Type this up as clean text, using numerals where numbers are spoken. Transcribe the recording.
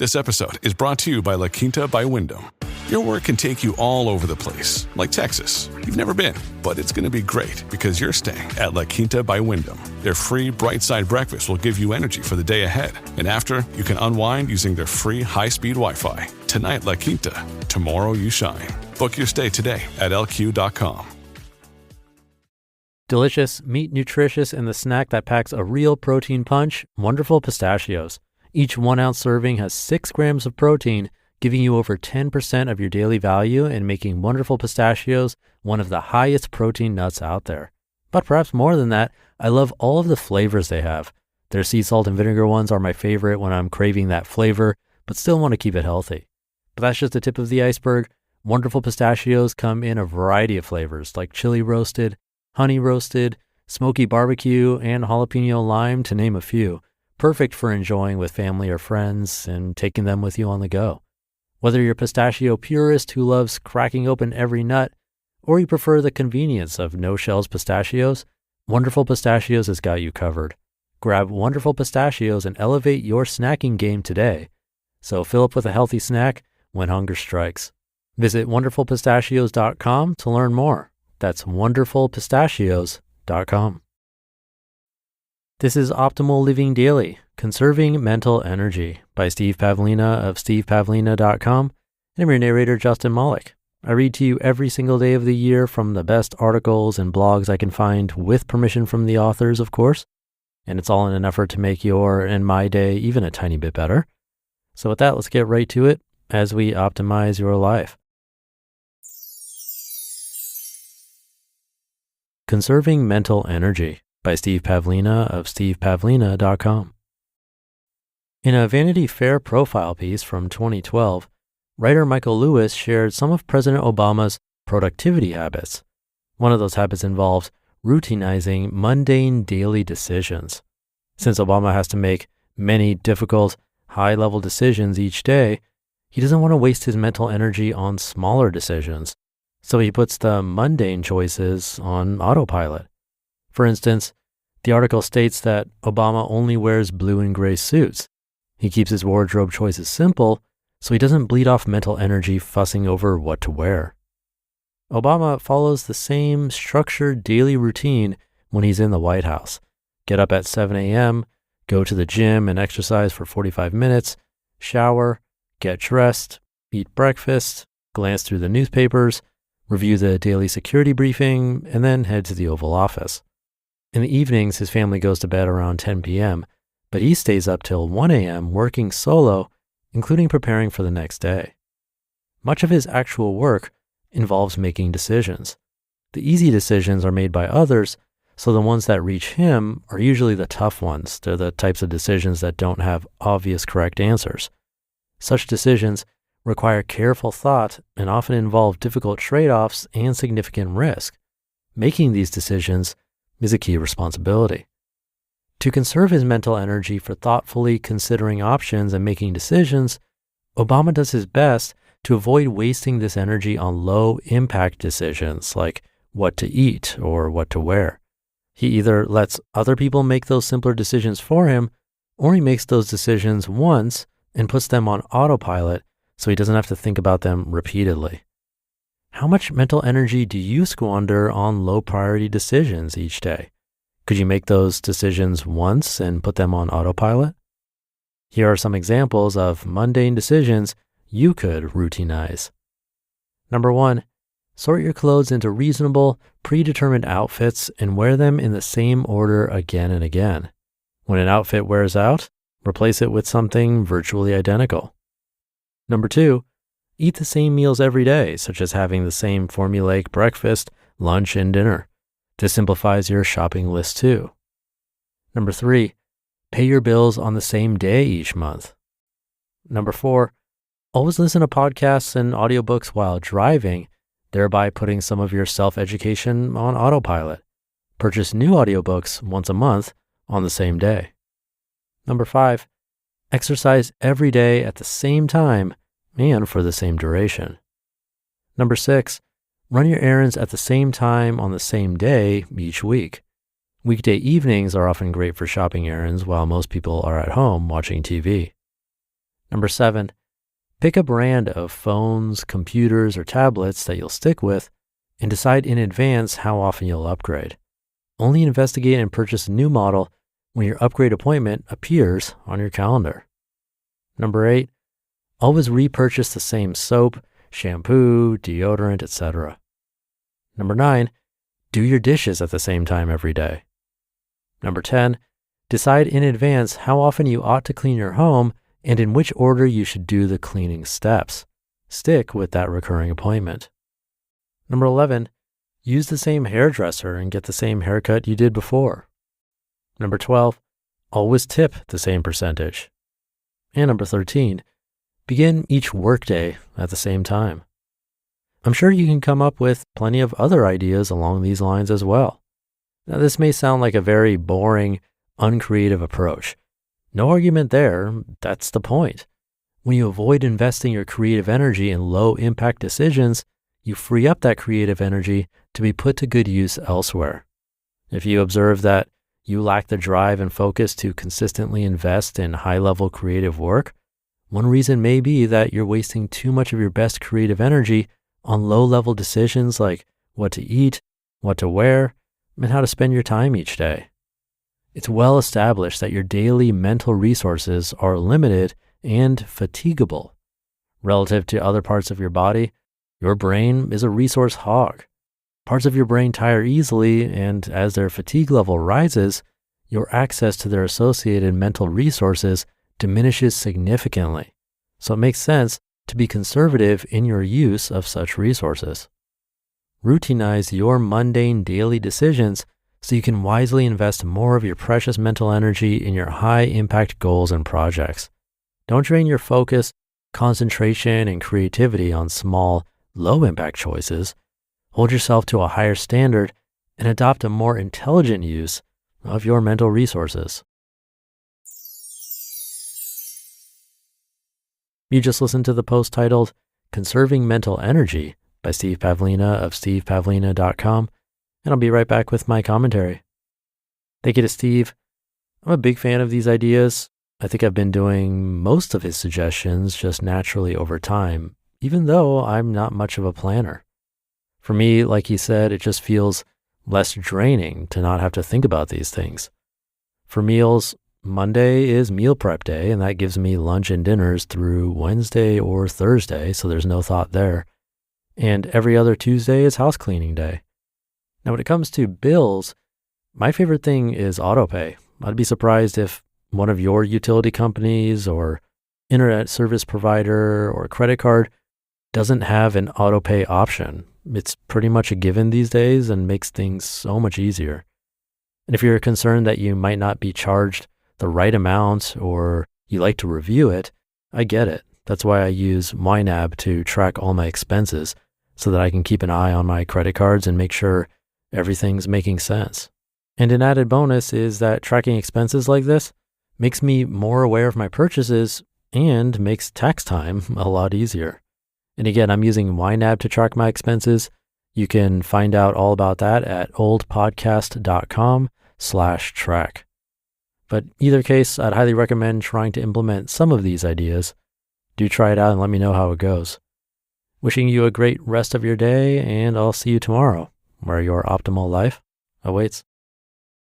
This episode is brought to you by La Quinta by Wyndham. Your work can take you all over the place, like Texas. You've never been, but it's going to be great because you're staying at La Quinta by Wyndham. Their free Bright Side breakfast will give you energy for the day ahead. And after, you can unwind using their free high-speed Wi-Fi. Tonight, La Quinta. Tomorrow, you shine. Book your stay today at lq.com. Delicious, meat nutritious, and the snack that packs a real protein punch, Wonderful Pistachios. Each 1 ounce serving has 6 grams of protein, giving you over 10% of your daily value and making Wonderful Pistachios one of the highest protein nuts out there. But perhaps more than that, I love all of the flavors they have. Their sea salt and vinegar ones are my favorite when I'm craving that flavor, but still want to keep it healthy. But that's just the tip of the iceberg. Wonderful Pistachios come in a variety of flavors like chili roasted, honey roasted, smoky barbecue, and jalapeno lime, to name a few. Perfect for enjoying with family or friends and taking them with you on the go. Whether you're a pistachio purist who loves cracking open every nut, or you prefer the convenience of no-shells pistachios, Wonderful Pistachios has got you covered. Grab Wonderful Pistachios and elevate your snacking game today. So fill up with a healthy snack when hunger strikes. Visit wonderfulpistachios.com to learn more. That's wonderfulpistachios.com. This is Optimal Living Daily, Conserving Mental Energy by Steve Pavlina of stevepavlina.com. And I'm your narrator, Justin Malik. I read to you every single day of the year from the best articles and blogs I can find, with permission from the authors, of course. And it's all in an effort to make your and my day even a tiny bit better. So with that, let's get right to it as we optimize your life. Conserving Mental Energy by Steve Pavlina of stevepavlina.com. In a Vanity Fair profile piece from 2012, writer Michael Lewis shared some of President Obama's productivity habits. One of those habits involves routinizing mundane daily decisions. Since Obama has to make many difficult, high-level decisions each day, he doesn't want to waste his mental energy on smaller decisions. So he puts the mundane choices on autopilot. For instance, the article states that Obama only wears blue and gray suits. He keeps his wardrobe choices simple, so he doesn't bleed off mental energy fussing over what to wear. Obama follows the same structured daily routine when he's in the White House. Get up at 7 a.m., go to the gym and exercise for 45 minutes, shower, get dressed, eat breakfast, glance through the newspapers, review the daily security briefing, and then head to the Oval Office. In the evenings, his family goes to bed around 10 p.m., but he stays up till 1 a.m. working solo, including preparing for the next day. Much of his actual work involves making decisions. The easy decisions are made by others, so the ones that reach him are usually the tough ones. They're the types of decisions that don't have obvious correct answers. Such decisions require careful thought and often involve difficult trade-offs and significant risk. Making these decisions is a key responsibility. To conserve his mental energy for thoughtfully considering options and making decisions, Obama does his best to avoid wasting this energy on low-impact decisions like what to eat or what to wear. He either lets other people make those simpler decisions for him, or he makes those decisions once and puts them on autopilot so he doesn't have to think about them repeatedly. How much mental energy do you squander on low-priority decisions each day? Could you make those decisions once and put them on autopilot? Here are some examples of mundane decisions you could routinize. Number 1, sort your clothes into reasonable, predetermined outfits and wear them in the same order again and again. When an outfit wears out, replace it with something virtually identical. Number 2, eat the same meals every day, such as having the same formulaic breakfast, lunch, and dinner. This simplifies your shopping list too. Number 3, pay your bills on the same day each month. Number 4, always listen to podcasts and audiobooks while driving, thereby putting some of your self-education on autopilot. Purchase new audiobooks once a month on the same day. Number 5, exercise every day at the same time and for the same duration. Number 6, run your errands at the same time on the same day each week. Weekday evenings are often great for shopping errands while most people are at home watching TV. Number 7, pick a brand of phones, computers, or tablets that you'll stick with and decide in advance how often you'll upgrade. Only investigate and purchase a new model when your upgrade appointment appears on your calendar. Number 8, always repurchase the same soap, shampoo, deodorant, etc. Number 9, do your dishes at the same time every day. Number 10, decide in advance how often you ought to clean your home and in which order you should do the cleaning steps. Stick with that recurring appointment. Number 11, use the same hairdresser and get the same haircut you did before. Number 12, always tip the same percentage. And number 13, begin each workday at the same time. I'm sure you can come up with plenty of other ideas along these lines as well. Now, this may sound like a very boring, uncreative approach. No argument there, that's the point. When you avoid investing your creative energy in low-impact decisions, you free up that creative energy to be put to good use elsewhere. If you observe that you lack the drive and focus to consistently invest in high-level creative work, one reason may be that you're wasting too much of your best creative energy on low-level decisions like what to eat, what to wear, and how to spend your time each day. It's well established that your daily mental resources are limited and fatigable. Relative to other parts of your body, your brain is a resource hog. Parts of your brain tire easily, and as their fatigue level rises, your access to their associated mental resources diminishes significantly. So it makes sense to be conservative in your use of such resources. Routinize your mundane daily decisions so you can wisely invest more of your precious mental energy in your high-impact goals and projects. Don't drain your focus, concentration, and creativity on small, low-impact choices. Hold yourself to a higher standard and adopt a more intelligent use of your mental resources. You just listened to the post titled Conserving Mental Energy by Steve Pavlina of stevepavlina.com. And I'll be right back with my commentary. Thank you to Steve. I'm a big fan of these ideas. I think I've been doing most of his suggestions just naturally over time, even though I'm not much of a planner. For me, like he said, it just feels less draining to not have to think about these things. For meals, Monday is meal prep day, and that gives me lunch and dinners through Wednesday or Thursday, so there's no thought there. And every other Tuesday is house cleaning day. Now, when it comes to bills, my favorite thing is autopay. I'd be surprised if one of your utility companies or internet service provider or credit card doesn't have an autopay option. It's pretty much a given these days and makes things so much easier. And if you're concerned that you might not be charged the right amount or you like to review it, I get it. That's why I use YNAB to track all my expenses so that I can keep an eye on my credit cards and make sure everything's making sense. And an added bonus is that tracking expenses like this makes me more aware of my purchases and makes tax time a lot easier. And again, I'm using YNAB to track my expenses. You can find out all about that at oldpodcast.com/track. But either case, I'd highly recommend trying to implement some of these ideas. Do try it out and let me know how it goes. Wishing you a great rest of your day, and I'll see you tomorrow, where your optimal life awaits.